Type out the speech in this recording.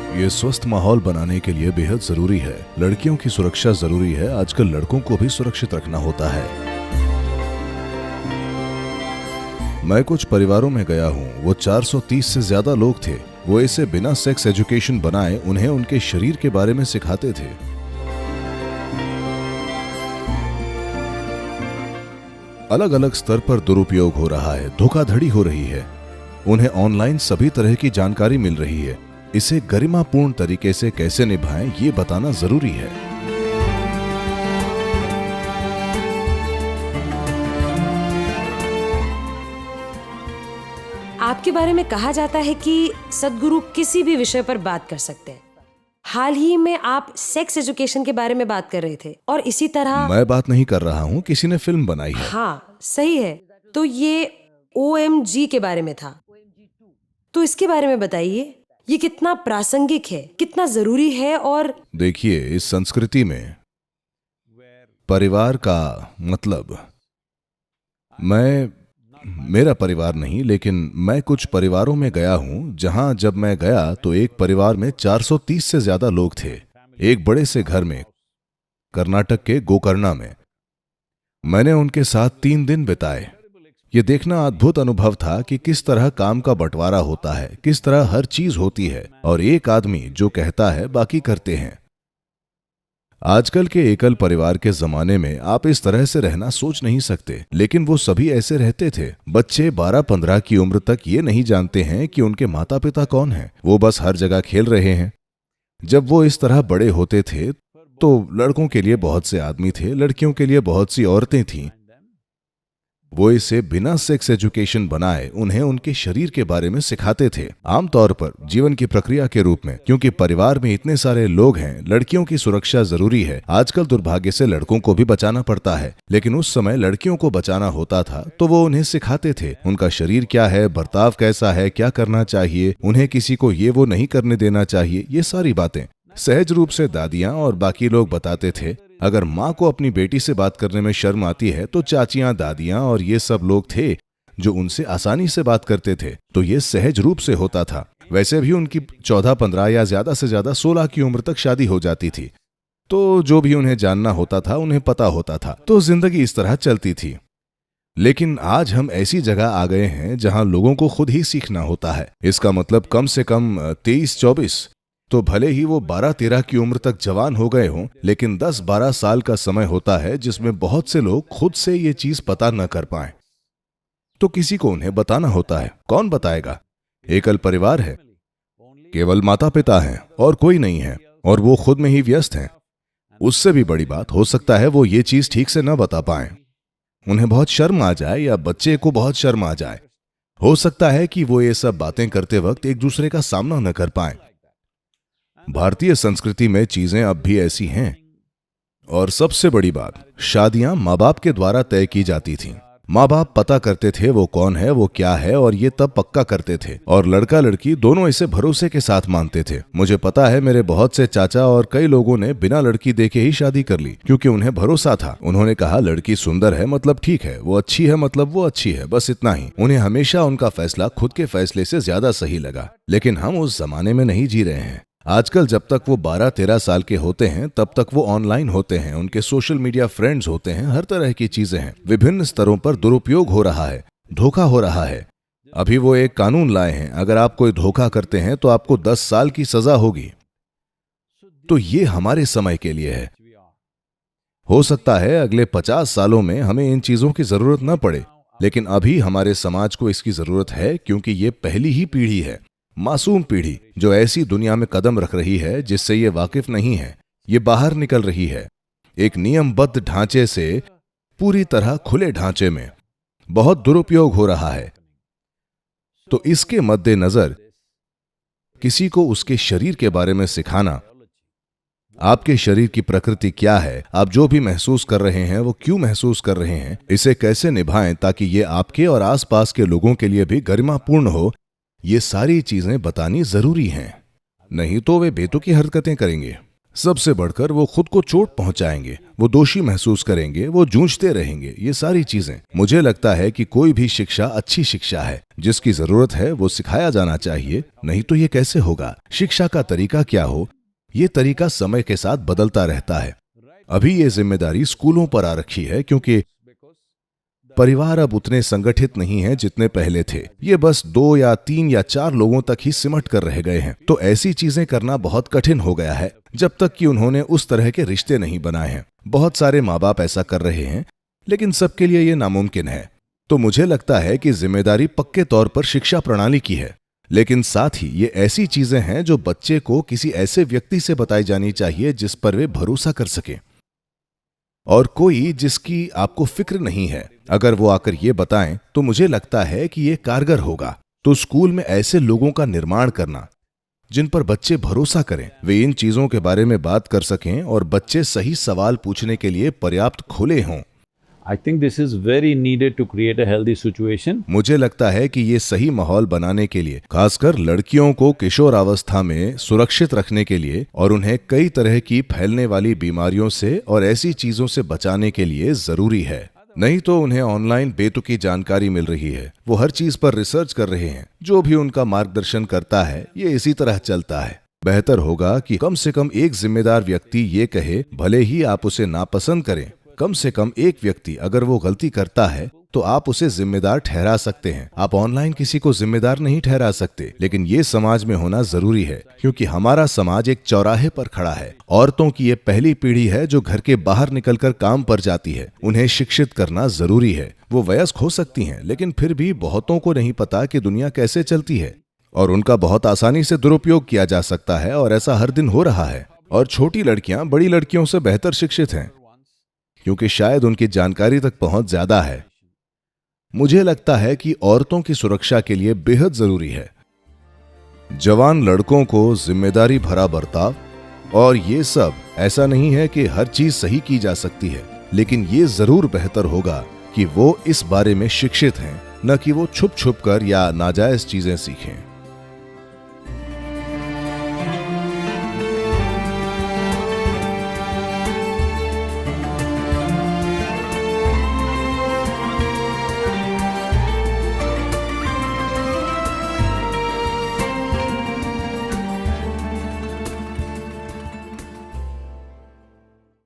ये स्वस्थ माहौल बनाने के लिए बेहद जरूरी है। लड़कियों की सुरक्षा जरूरी है। आजकल लड़कों को भी सुरक्षित रखना होता है। मैं कुछ परिवारों में गया हूँ। वो 430 से ज्यादा लोग थे। वो इसे बिना सेक्स एजुकेशन बनाए उन्हें उनके शरीर के बारे में सिखाते थे। अलग अलग स्तर पर दुरुपयोग हो रहा है, धोखाधड़ी हो रही है। उन्हें ऑनलाइन सभी तरह की जानकारी मिल रही है। इसे गरिमापूर्ण तरीके से कैसे निभाएं, ये बताना जरूरी है। आपके बारे में कहा जाता है कि सद्गुरु किसी भी विषय पर बात कर सकते हैं। हाल ही में आप सेक्स एजुकेशन के बारे में बात कर रहे थे और इसी तरह। मैं बात नहीं कर रहा हूँ, किसी ने फिल्म बनाई है। हाँ, सही है। तो ये OMG के बारे में था। तो इसके बारे में बताइए, ये कितना प्रासंगिक है, कितना जरूरी है। और देखिए, इस संस्कृति में परिवार का मतलब, मेरा परिवार नहीं, लेकिन मैं कुछ परिवारों में गया हूं जहां जब मैं गया तो एक परिवार में 430 से ज्यादा लोग थे। एक बड़े से घर में, कर्नाटक के गोकर्णा में। मैंने उनके साथ 3 दिन बिताए। ये देखना अद्भुत अनुभव था कि किस तरह काम का बंटवारा होता है, किस तरह हर चीज होती है और एक आदमी जो कहता है बाकी करते हैं। आजकल के एकल परिवार के जमाने में आप इस तरह से रहना सोच नहीं सकते, लेकिन वो सभी ऐसे रहते थे। बच्चे 12-15 की उम्र तक ये नहीं जानते हैं कि उनके माता पिता कौन हैं। वो बस हर जगह खेल रहे हैं। जब वो इस तरह बड़े होते थे तो लड़कों के लिए बहुत से आदमी थे, लड़कियों के लिए बहुत सी औरतें थीं। वो इसे बिना सेक्स एजुकेशन बनाए उन्हें उनके शरीर के बारे में सिखाते थे, आमतौर पर जीवन की प्रक्रिया के रूप में। क्योंकि परिवार में इतने सारे लोग हैं, लड़कियों की सुरक्षा जरूरी है। आजकल दुर्भाग्य से लड़कों को भी बचाना पड़ता है, लेकिन उस समय लड़कियों को बचाना होता था तो वो उन्हें सिखाते थे। उनका शरीर क्या है, बर्ताव कैसा है, क्या करना चाहिए, उन्हें किसी को ये वो नहीं करने देना चाहिए, ये सारी बातें सहज रूप से दादियां और बाकी लोग बताते थे। अगर माँ को अपनी बेटी से बात करने में शर्म आती है तो चाचियां, दादियां और ये सब लोग थे जो उनसे आसानी से बात करते थे, तो ये सहज रूप से होता था। वैसे भी उनकी 14-15 या ज्यादा से ज्यादा 16 की उम्र तक शादी हो जाती थी, तो जो भी उन्हें जानना होता था उन्हें पता होता था, तो जिंदगी इस तरह चलती थी। लेकिन आज हम ऐसी जगह आ गए हैं जहां लोगों को खुद ही सीखना होता है। इसका मतलब कम से कम 23-24, तो भले ही वो 12-13 की उम्र तक जवान हो गए हों, लेकिन 10-12 साल का समय होता है जिसमें बहुत से लोग खुद से ये चीज पता न कर पाए, तो किसी को उन्हें बताना होता है। कौन बताएगा? एकल परिवार है, केवल माता पिता हैं और कोई नहीं है, और वो खुद में ही व्यस्त हैं। उससे भी बड़ी बात, हो सकता है वो ये चीज ठीक से न बता पाए। उन्हें बहुत शर्म आ जाए या बच्चे को बहुत शर्म आ जाए। हो सकता है कि वो ये सब बातें करते वक्त एक दूसरे का सामना न कर पाए। भारतीय संस्कृति में चीजें अब भी ऐसी हैं। और सबसे बड़ी बात, शादियां माँ बाप के द्वारा तय की जाती थीं। माँ बाप पता करते थे वो कौन है, वो क्या है, और ये तब पक्का करते थे। और लड़का लड़की दोनों इसे भरोसे के साथ मानते थे। मुझे पता है मेरे बहुत से चाचा और कई लोगों ने बिना लड़की देखे ही शादी कर ली, क्योंकि उन्हें भरोसा था। उन्होंने कहा लड़की सुंदर है मतलब ठीक है, वो अच्छी है मतलब वो अच्छी है, बस इतना ही। उन्हें हमेशा उनका फैसला खुद के फैसले से ज्यादा सही लगा। लेकिन हम उस जमाने में नहीं जी रहे हैं। आजकल जब तक वो 12-13 साल के होते हैं तब तक वो ऑनलाइन होते हैं, उनके सोशल मीडिया फ्रेंड्स होते हैं, हर तरह की चीजें हैं। विभिन्न स्तरों पर दुरुपयोग हो रहा है, धोखा हो रहा है। अभी वो एक कानून लाए हैं, अगर आप कोई धोखा करते हैं तो आपको 10 साल की सजा होगी। तो ये हमारे समय के लिए है। हो सकता है अगले 50 सालों में हमें इन चीजों की जरूरत न पड़े, लेकिन अभी हमारे समाज को इसकी जरूरत है, क्योंकि ये पहली ही पीढ़ी है, मासूम पीढ़ी, जो ऐसी दुनिया में कदम रख रही है जिससे ये वाकिफ नहीं है। ये बाहर निकल रही है एक नियमबद्ध ढांचे से पूरी तरह खुले ढांचे में। बहुत दुरुपयोग हो रहा है। तो इसके मद्देनजर किसी को उसके शरीर के बारे में सिखाना, आपके शरीर की प्रकृति क्या है, आप जो भी महसूस कर रहे हैं वो क्यों महसूस कर रहे हैं, इसे कैसे निभाएं ताकि ये आपके और आसपास के लोगों के लिए भी गरिमापूर्ण हो, ये सारी चीजें बतानी जरूरी हैं। नहीं तो वे बेतुकी हरकतें करेंगे। सबसे बढ़कर वो खुद को चोट पहुंचाएंगे, वो दोषी महसूस करेंगे, वो जूझते रहेंगे। ये सारी चीजें, मुझे लगता है कि कोई भी शिक्षा अच्छी शिक्षा है। जिसकी जरूरत है वो सिखाया जाना चाहिए, नहीं तो ये कैसे होगा। शिक्षा का तरीका क्या हो, ये तरीका समय के साथ बदलता रहता है। अभी ये जिम्मेदारी स्कूलों पर आ रखी है, क्योंकि परिवार अब उतने संगठित नहीं हैं जितने पहले थे। ये बस 2 या 3 या 4 लोगों तक ही सिमट कर रह गए हैं। तो ऐसी चीजें करना बहुत कठिन हो गया है, जब तक कि उन्होंने उस तरह के रिश्ते नहीं बनाए हैं। बहुत सारे माँ बाप ऐसा कर रहे हैं, लेकिन सबके लिए ये नामुमकिन है। तो मुझे लगता है कि जिम्मेदारी पक्के तौर पर शिक्षा प्रणाली की है, लेकिन साथ ही ये ऐसी चीजें हैं जो बच्चे को किसी ऐसे व्यक्ति से बताई जानी चाहिए जिस पर वे भरोसा कर सके, और कोई जिसकी आपको फिक्र नहीं है। अगर वो आकर ये बताएं तो मुझे लगता है कि ये कारगर होगा। तो स्कूल में ऐसे लोगों का निर्माण करना जिन पर बच्चे भरोसा करें, वे इन चीजों के बारे में बात कर सकें और बच्चे सही सवाल पूछने के लिए पर्याप्त खुले हों। I think this is very needed to create a healthy situation. मुझे लगता है कि ये सही माहौल बनाने के लिए, खासकर लड़कियों को किशोरावस्था में सुरक्षित रखने के लिए और उन्हें कई तरह की फैलने वाली बीमारियों से और ऐसी चीजों से बचाने के लिए जरूरी है। नहीं तो उन्हें ऑनलाइन बेतुकी जानकारी मिल रही है, वो हर चीज पर रिसर्च कर रहे हैं। जो भी उनका मार्गदर्शन करता है ये इसी तरह चलता है। बेहतर होगा कि कम से कम एक जिम्मेदार व्यक्ति ये कहे, भले ही आप उसे नापसंद करें, कम से कम एक व्यक्ति अगर वो गलती करता है तो आप उसे जिम्मेदार ठहरा सकते हैं। आप ऑनलाइन किसी को जिम्मेदार नहीं ठहरा सकते, लेकिन ये समाज में होना जरूरी है, क्योंकि हमारा समाज एक चौराहे पर खड़ा है। औरतों की ये पहली पीढ़ी है जो घर के बाहर निकलकर काम पर जाती है। उन्हें शिक्षित करना जरूरी है। वो वयस्क हो सकती हैं, लेकिन फिर भी बहुतों को नहीं पता कि दुनिया कैसे चलती है, और उनका बहुत आसानी से दुरुपयोग किया जा सकता है, और ऐसा हर दिन हो रहा है। और छोटी लड़कियां बड़ी लड़कियों से बेहतर शिक्षित हैं, क्योंकि शायद उनकी जानकारी तक पहुंच ज्यादा है। मुझे लगता है कि औरतों की सुरक्षा के लिए बेहद जरूरी है जवान लड़कों को जिम्मेदारी भरा बर्ताव, और ये सब ऐसा नहीं है कि हर चीज सही की जा सकती है, लेकिन ये जरूर बेहतर होगा कि वो इस बारे में शिक्षित हैं, न कि वो छुप छुप कर या नाजायज चीजें सीखें।